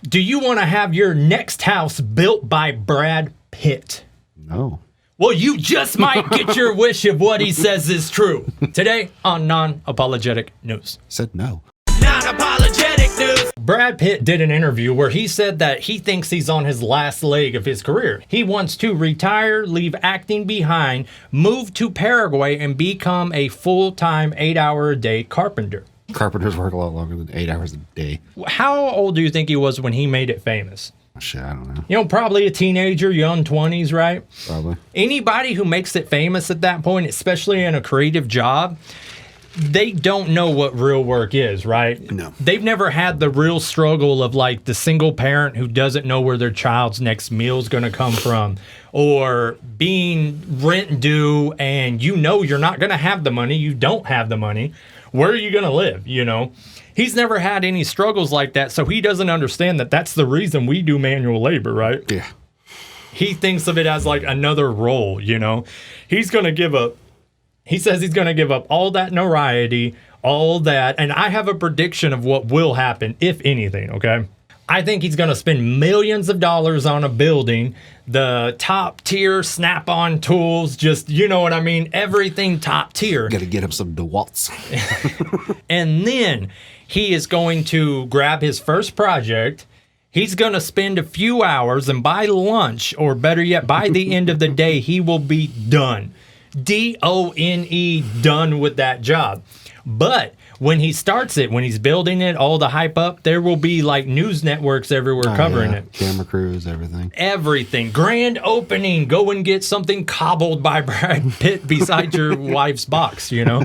Do you want to have your next house built by Brad Pitt? No. Well, you just might get your wish if what he says is true. Today on Non-Apologetic News. Said no. Non-Apologetic News. Brad Pitt did an interview where he said that he thinks he's on his last leg of his career. He wants to retire, leave acting behind, move to Paraguay, and become a full-time 8-hour-a-day carpenter. Carpenters work a lot longer than 8 hours a day. How old do you think he was when he made it famous? Shit, I don't know. You know, probably a teenager, young 20s, right? Probably. Anybody who makes it famous at that point, especially in a creative job, they don't know what real work is, right? No. They've never had the real struggle of like the single parent who doesn't know where their child's next meal is going to come from, or being rent due and you know you're not going to have the money, you don't have the money. Where are you going to live, you know? He's never had any struggles like that, so he doesn't understand that that's the reason we do manual labor, right? Yeah. He thinks of it as like another role, you know? He says he's going to give up all that notoriety, all that, and I have a prediction of what will happen, if anything, okay? I think he's going to spend millions of dollars on a building, the top tier snap-on tools, just, you know what I mean? Everything top tier. Got to get him some DeWalt's. And then he is going to grab his first project. He's going to spend a few hours, and by lunch, or better yet, by the end of the day, he will be done. D-O-N-E, done with that job. But when he starts it, when he's building it, all the hype up, there will be like news networks everywhere covering it. Camera crews, everything. Everything. Grand opening. Go and get something cobbled by Brad Pitt beside your wife's box, you know?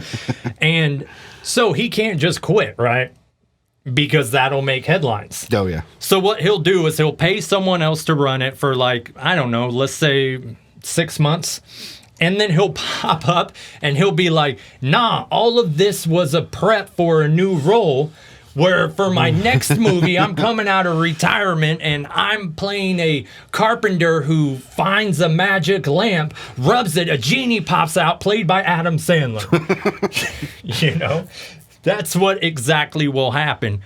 And so he can't just quit, right? Because that'll make headlines. Oh, yeah. So what he'll do is he'll pay someone else to run it for like, I don't know, let's say 6 months. And then he'll pop up and he'll be like, nah, all of this was a prep for a new role where for my next movie, I'm coming out of retirement and I'm playing a carpenter who finds a magic lamp, rubs it, a genie pops out, played by Adam Sandler. You know, that's what exactly will happen.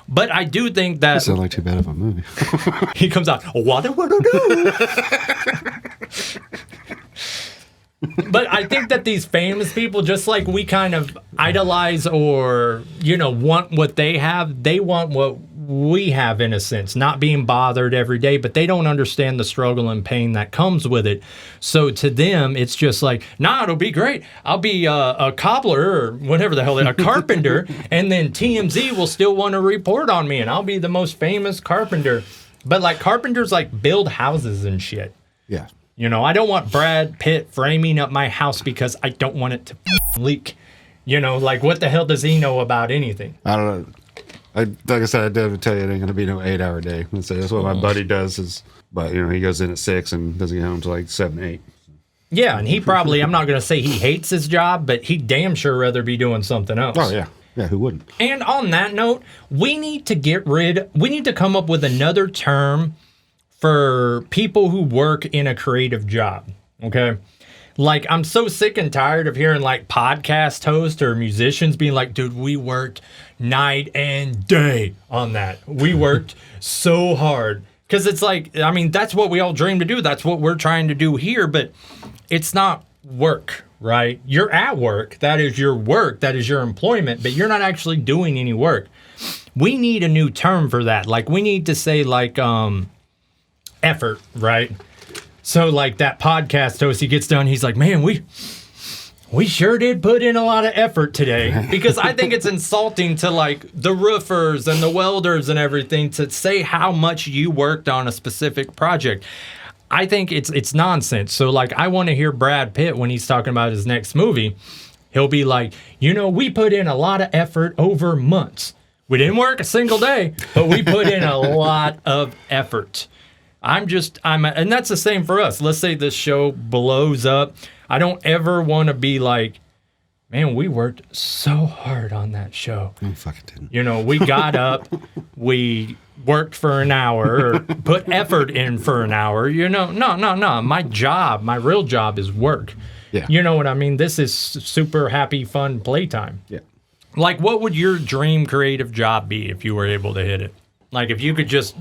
But I do think that... Doesn't sound like too bad of a movie. He comes out, what do I do? But I think that these famous people, just like we kind of idolize or, you know, want what they have, they want what we have in a sense, not being bothered every day, but they don't understand the struggle and pain that comes with it. So to them, it's just like, nah, it'll be great. I'll be a cobbler or whatever the hell, a carpenter, and then TMZ will still want to report on me, and I'll be the most famous carpenter. But like carpenters like build houses and shit. Yeah. You know, I don't want Brad Pitt framing up my house because I don't want it to leak. You know, like what the hell does he know about anything? I don't know. Like I said, I did tell you it ain't going to be no 8-hour day. That's what my buddy does. But, you know, he goes in at 6 and doesn't get home until like 7, 8. Yeah, and he probably, I'm not going to say he hates his job, but he'd damn sure rather be doing something else. Oh, yeah. Yeah, who wouldn't? And on that note, we need to come up with another term for people who work in a creative job, okay? Like, I'm so sick and tired of hearing, like, podcast hosts or musicians being like, dude, we worked night and day on that. We worked so hard. Because it's like, I mean, that's what we all dream to do. That's what we're trying to do here, but it's not work, right? You're at work. That is your work. That is your employment, but you're not actually doing any work. We need a new term for that. Like, we need to say, like, effort, right? So like that podcast host, he gets done, he's like, man, we sure did put in a lot of effort today. Because I think it's insulting to like the roofers and the welders and everything to say how much you worked on a specific project. I think it's nonsense. So like I want to hear Brad Pitt when he's talking about his next movie. He'll be like, you know, we put in a lot of effort over months. We didn't work a single day, but we put in a lot of effort. and that's the same for us. Let's say this show blows up. I don't ever want to be like, man, we worked so hard on that show. I fucking didn't. You know, we got up, we worked for an hour, or put effort in for an hour. You know, no. My real job is work. Yeah. You know what I mean? This is super happy, fun playtime. Yeah. Like, what would your dream creative job be if you were able to hit it? Like if you could just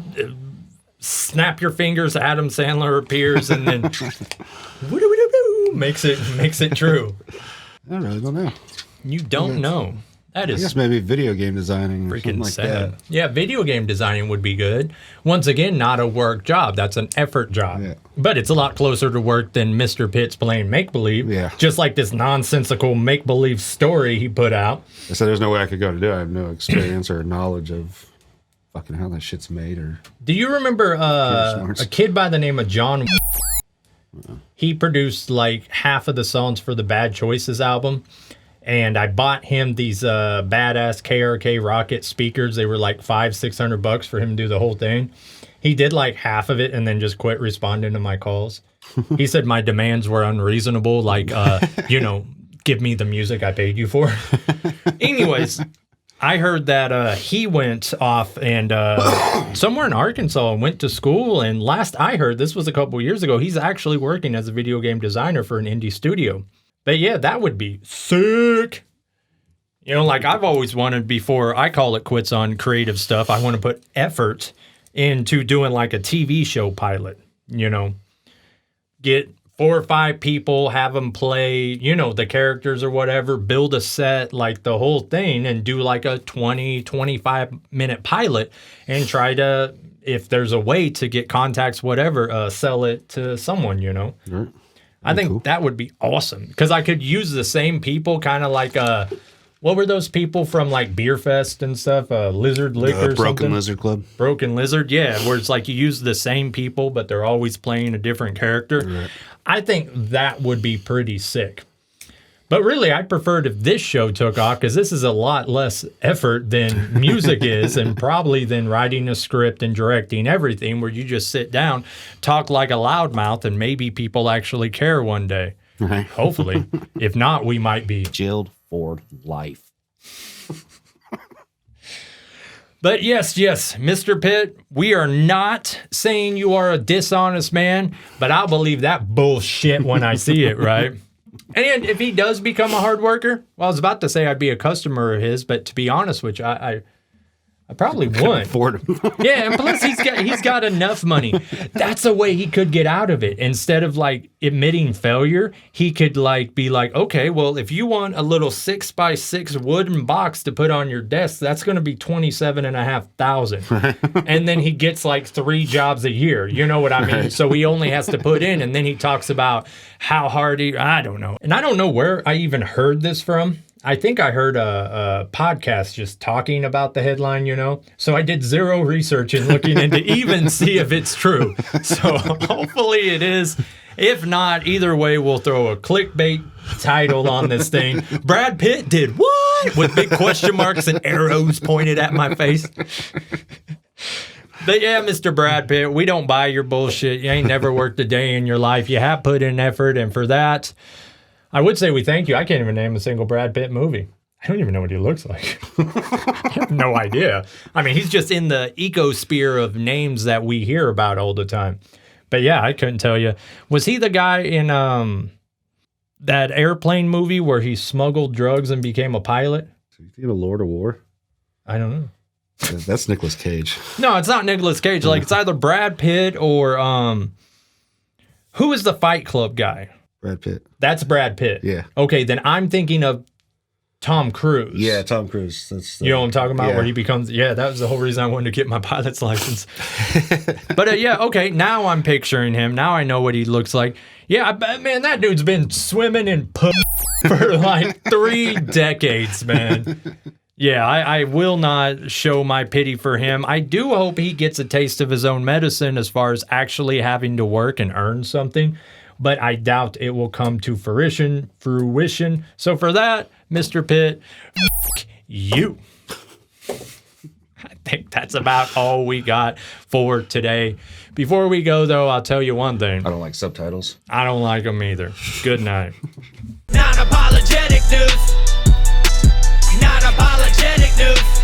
snap your fingers, Adam Sandler appears, and then makes it true. I really don't know. You don't know. That I is guess maybe video game designing or something freaking like sad. that. Yeah, video game designing would be good. Once again, not a work job. That's an effort job. Yeah. But it's a lot closer to work than Mr. Pitt's playing make-believe. Yeah. Just like this nonsensical make-believe story he put out. I said there's no way I could go to do it. I have no experience or knowledge of fucking how that shit's made or... Do you remember a kid by the name of John? He produced like half of the songs for the Bad Choices album. And I bought him these badass KRK Rocket speakers. They were like $500-600 for him to do the whole thing. He did like half of it and then just quit responding to my calls. He said my demands were unreasonable. Like, give me the music I paid you for. Anyways, I heard that he went off and somewhere in Arkansas and went to school. And last I heard, this was a couple years ago, he's actually working as a video game designer for an indie studio. But yeah, that would be sick. You know, like I've always wanted before I call it quits on creative stuff, I want to put effort into doing like a TV show pilot, you know. Get 4 or 5 people, have them play, you know, the characters or whatever, build a set, like the whole thing, and do like a 20-25 minute pilot and try to, if there's a way to get contacts, whatever, sell it to someone, you know. Right. I think that would be awesome because I could use the same people, kind of like what were those people from like Beer Fest and stuff? Lizard Lick or Broken something? Lizard Club. Broken Lizard, yeah, where it's like you use the same people, but they're always playing a different character. Right. I think that would be pretty sick. But really, I preferred if this show took off because this is a lot less effort than music is, and probably than writing a script and directing everything, where you just sit down, talk like a loudmouth, and maybe people actually care one day. Right. Hopefully. If not, we might be. Jailed for life. But yes, Mr. Pitt, we are not saying you are a dishonest man, but I'll believe that bullshit when I see it, right? And if he does become a hard worker, well, I was about to say I'd be a customer of his, but to be honest with you, I probably would. Afford him. Yeah, and plus he's got enough money. That's a way he could get out of it. Instead of like admitting failure, he could like be like, okay, well, if you want a little 6x6 wooden box to put on your desk, that's going to be $27,500. And then he gets like 3 jobs a year. You know what I mean? So he only has to put in, and then he talks about how hard I don't know. And I don't know where I even heard this from. I think I heard a podcast just talking about the headline, you know? So I did zero research in looking into even see if it's true. So hopefully it is. If not, either way, we'll throw a clickbait title on this thing. Brad Pitt did what? With big question marks and arrows pointed at my face. But yeah, Mr. Brad Pitt, we don't buy your bullshit. You ain't never worked a day in your life. You have put in effort, and for that, I would say we thank you. I can't even name a single Brad Pitt movie. I don't even know what he looks like. I have no idea. I mean, he's just in the ecosphere of names that we hear about all the time. But yeah, I couldn't tell you. Was he the guy in that airplane movie where he smuggled drugs and became a pilot? So you think of Lord of War? I don't know. That's Nicolas Cage. No, it's not Nicolas Cage. Like, it's either Brad Pitt or who is the Fight Club guy? Brad Pitt. That's Brad Pitt. Yeah. Okay, then I'm thinking of Tom Cruise. Yeah, Tom Cruise. That's you know what I'm talking about? Yeah. Where he becomes, yeah, that was the whole reason I wanted to get my pilot's license. But yeah, okay, now I'm picturing him. Now I know what he looks like. Yeah, I bet, man, that dude's been swimming in for like 3 decades, man. Yeah, I will not show my pity for him. I do hope he gets a taste of his own medicine as far as actually having to work and earn something. But I doubt it will come to fruition. So for that, Mr. Pitt, you. I think that's about all we got for today. Before we go, though, I'll tell you one thing. I don't like subtitles. I don't like them either. Good night. Non-apologetic news. Non-apologetic news.